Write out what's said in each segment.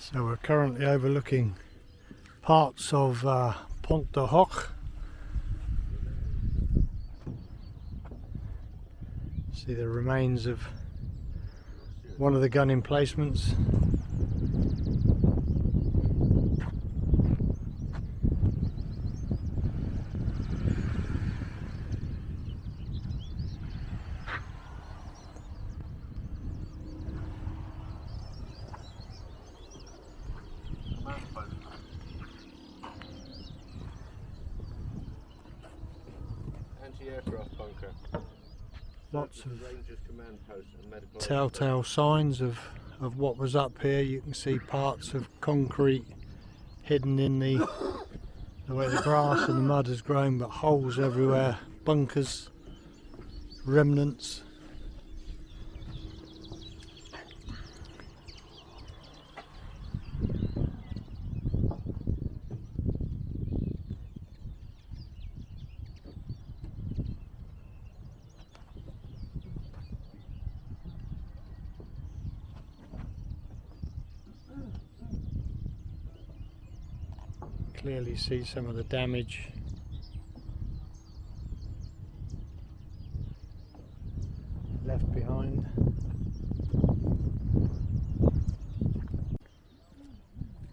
So we're currently overlooking parts of Pointe du Hoc. See the remains of one of the gun emplacements. Anti-aircraft bunker. Lots of Rangers command post and medical telltale signs of what was up here. You can see parts of concrete hidden in the way the grass and the mud has grown, but holes everywhere, bunkers, remnants. Clearly see some of the damage. Left behind.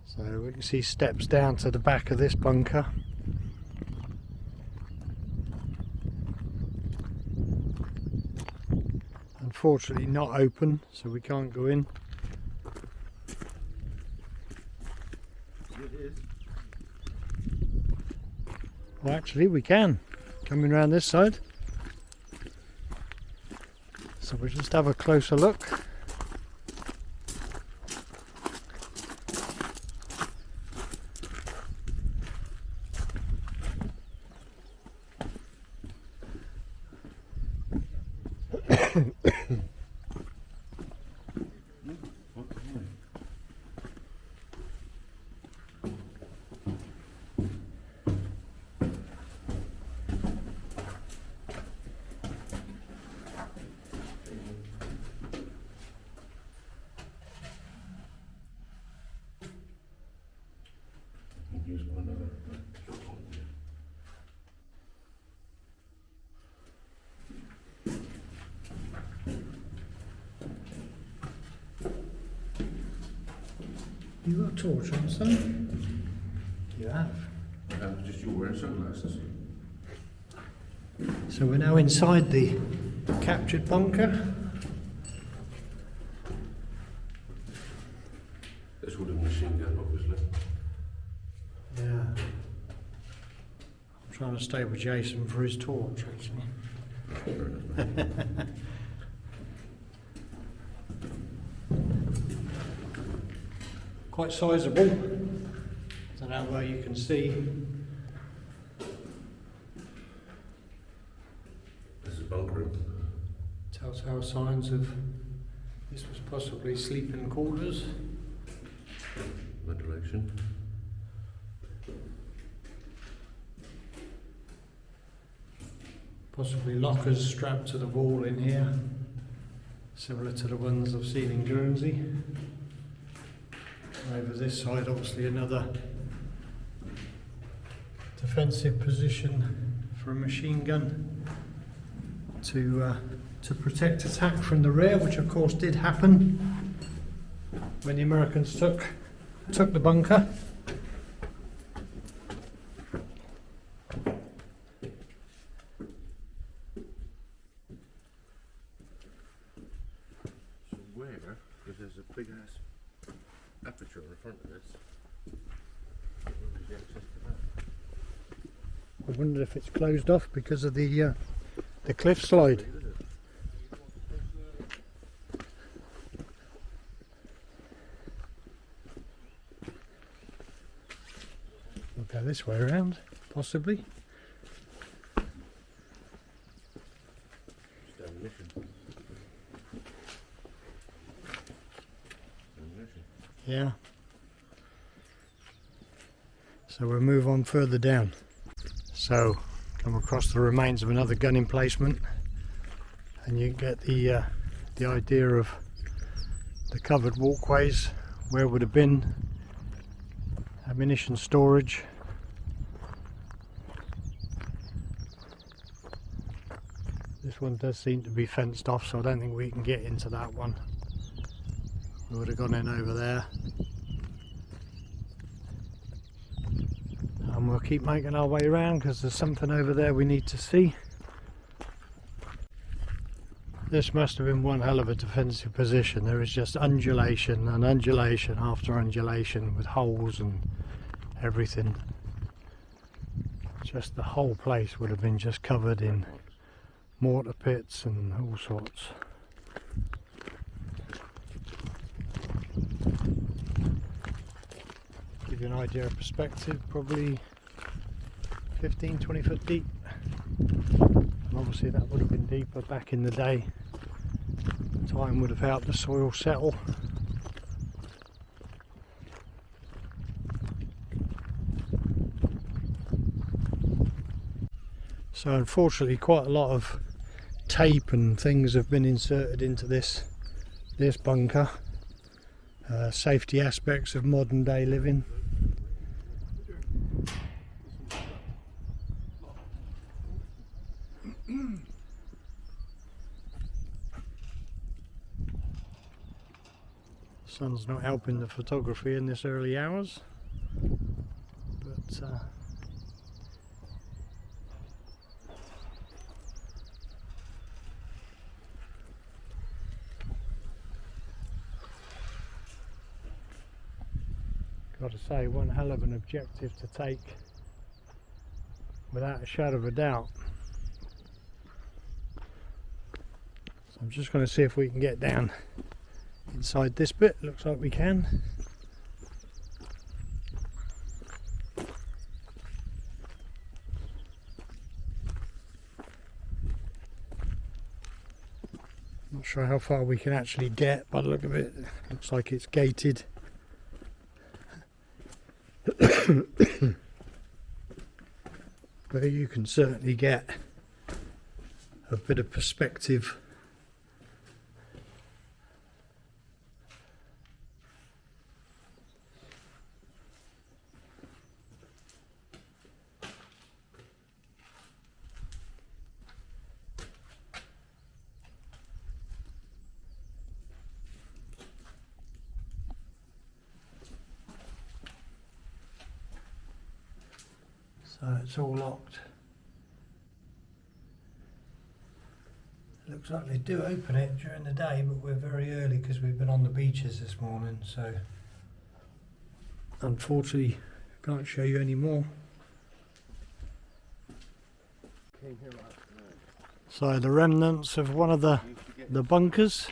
So we can see steps down to the back of this bunker. Unfortunately not open, so we can't go in. It is. Well, actually we can, coming around this side. So we'll just have a closer look. Use one other. You got a torch on, son? You have. Just you wearing sunglasses. So we're now inside the captured bunker. This would have machine gun, obviously. Yeah. I'm trying to stay with Jason for his torch, actually. Fair enough, mate. Quite sizable. I don't know where you can see. This is bunk room. Telltale signs of this was possibly sleeping quarters. Ventilation. Possibly lockers strapped to the wall in here, similar to the ones I've seen in Guernsey. Over this side, obviously another defensive position for a machine gun to protect attack from the rear, which of course did happen when the Americans took the bunker. So where, because there's a big ass aperture in front of this, where is the access to that? I wonder if it's closed off because of the cliff slide. We'll go this way around, possibly. Just ammunition. Ammunition. Yeah. So we'll move on further down. So come across the remains of another gun emplacement, and you get the idea of the covered walkways where would have been ammunition storage. This one does seem to be fenced off, so I don't think we can get into that one. We would have gone in over there. And we'll keep making our way around because there's something over there we need to see. This must have been one hell of a defensive position. There is just undulation and undulation after undulation with holes and everything. Just the whole place would have been just covered in mortar pits and all sorts. Give you an idea of perspective, probably 15-20 foot deep. And obviously that would have been deeper back in the day. Time would have helped the soil settle. So unfortunately quite a lot of tape and things have been inserted into this bunker. Safety aspects of modern day living. Sun's not helping the photography in this early hours, but got to say, one hell of an objective to take without a shadow of a doubt. So I'm just going to see if we can get down inside this bit. Looks like we can. Not sure how far we can actually get by the look of it. Looks like it's gated. But you can certainly get a bit of perspective. So it's all locked. Looks like they do open it during the day, but we're very early because we've been on the beaches this morning, so unfortunately can't show you any more. So the remnants of one of the bunkers.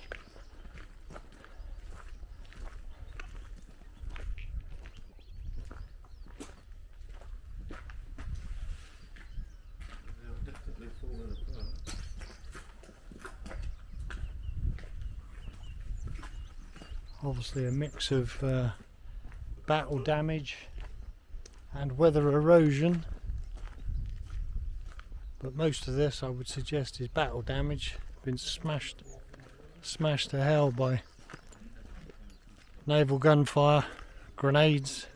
Obviously a mix of battle damage and weather erosion, but most of this I would suggest is battle damage. Been smashed to hell by naval gunfire, grenades.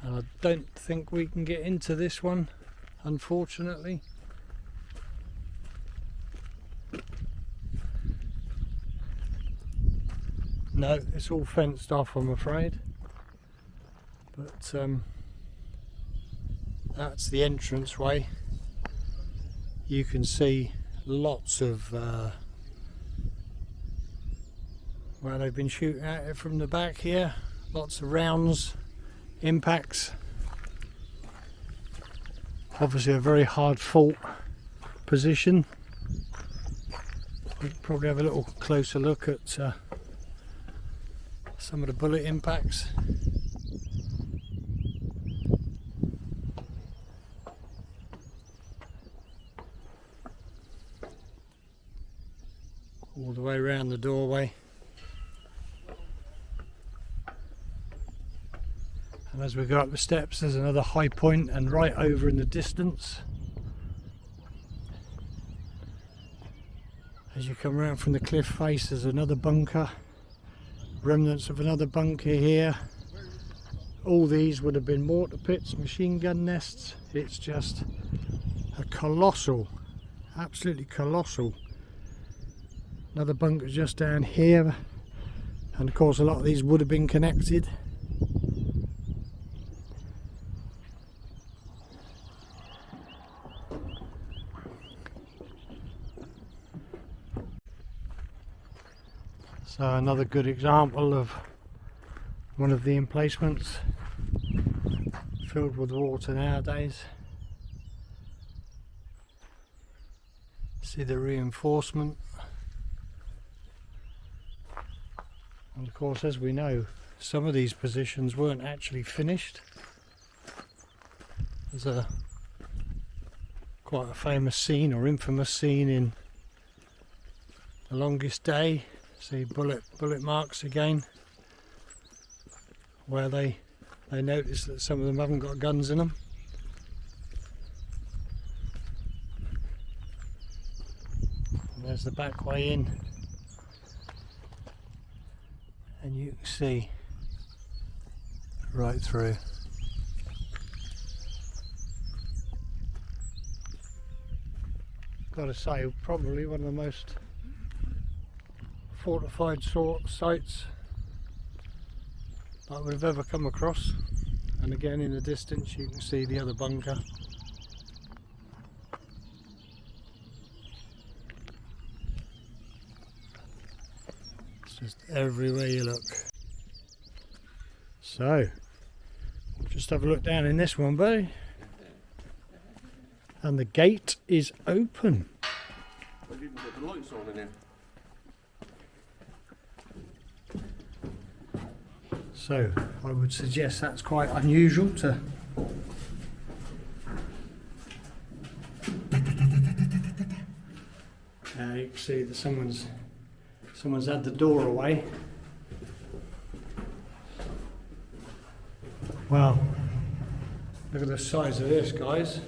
And I don't think we can get into this one, unfortunately. No, it's all fenced off, I'm afraid. But that's the entranceway. You can see lots of where they've been shooting at it from the back here. Lots of rounds, impacts. Obviously a very hard fought position. We'll probably have a little closer look at some of the bullet impacts. All the way around the doorway. And as we go up the steps, there's another high point, and right over in the distance you come around from the cliff face, there's another bunker, remnants of another bunker here. All these would have been mortar pits, machine gun nests. It's just a colossal, absolutely colossal. Another bunker just down here, and of course a lot of these would have been connected. So another good example of one of the emplacements filled with water nowadays. See the reinforcement, and of course, as we know, some of these positions weren't actually finished. There's quite a famous scene, or infamous scene, in The Longest Day. See bullet marks again, where they notice that some of them haven't got guns in them. And there's the back way in, and you can see right through. Got to say, probably one of the most fortified sites that we've ever come across. And again, in the distance you can see the other bunker. It's just everywhere you look. So just have a look down in this one, buddy, and the gate is open. I've even got the lights on in here. So I would suggest that's quite unusual to you can see that someone's had the door away. Well, look at the size of this, guys.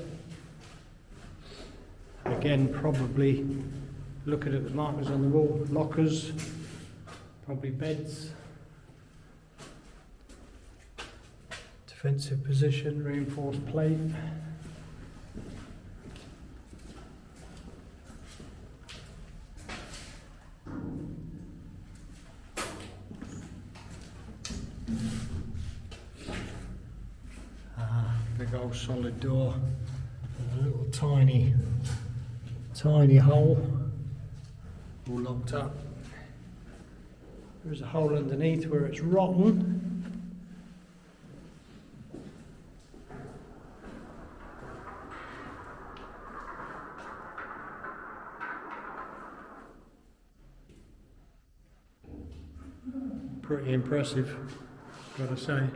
Again, probably looking at the markers on the wall, lockers, probably beds. Defensive position, reinforced plate. Big old solid door, and a little tiny hole, all locked up. There's a hole underneath where it's rotten. Pretty impressive, gotta say.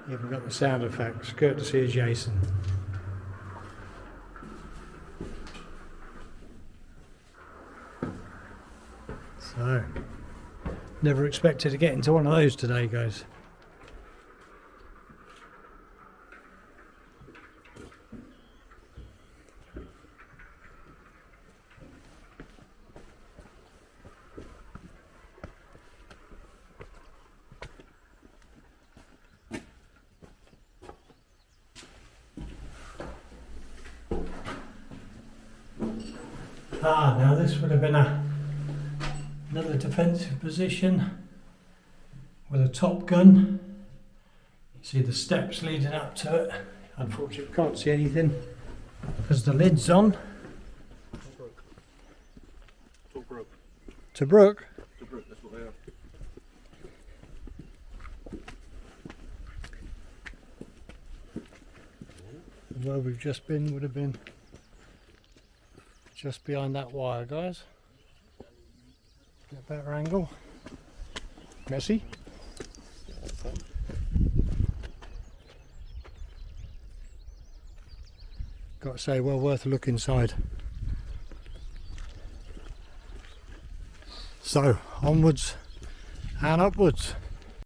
Even got the sound effects, courtesy of Jason. So, never expected to get into one of those today, guys. Now this would have been another defensive position with a top gun. You see the steps leading up to it. Unfortunately, can't see anything because the lid's on. Tobruk. Tobruk? Tobruk, that's what they are. Where we've just been would have been just behind that wire, guys. Get a better angle. Messy. Got to say, well worth a look inside. So, onwards and upwards.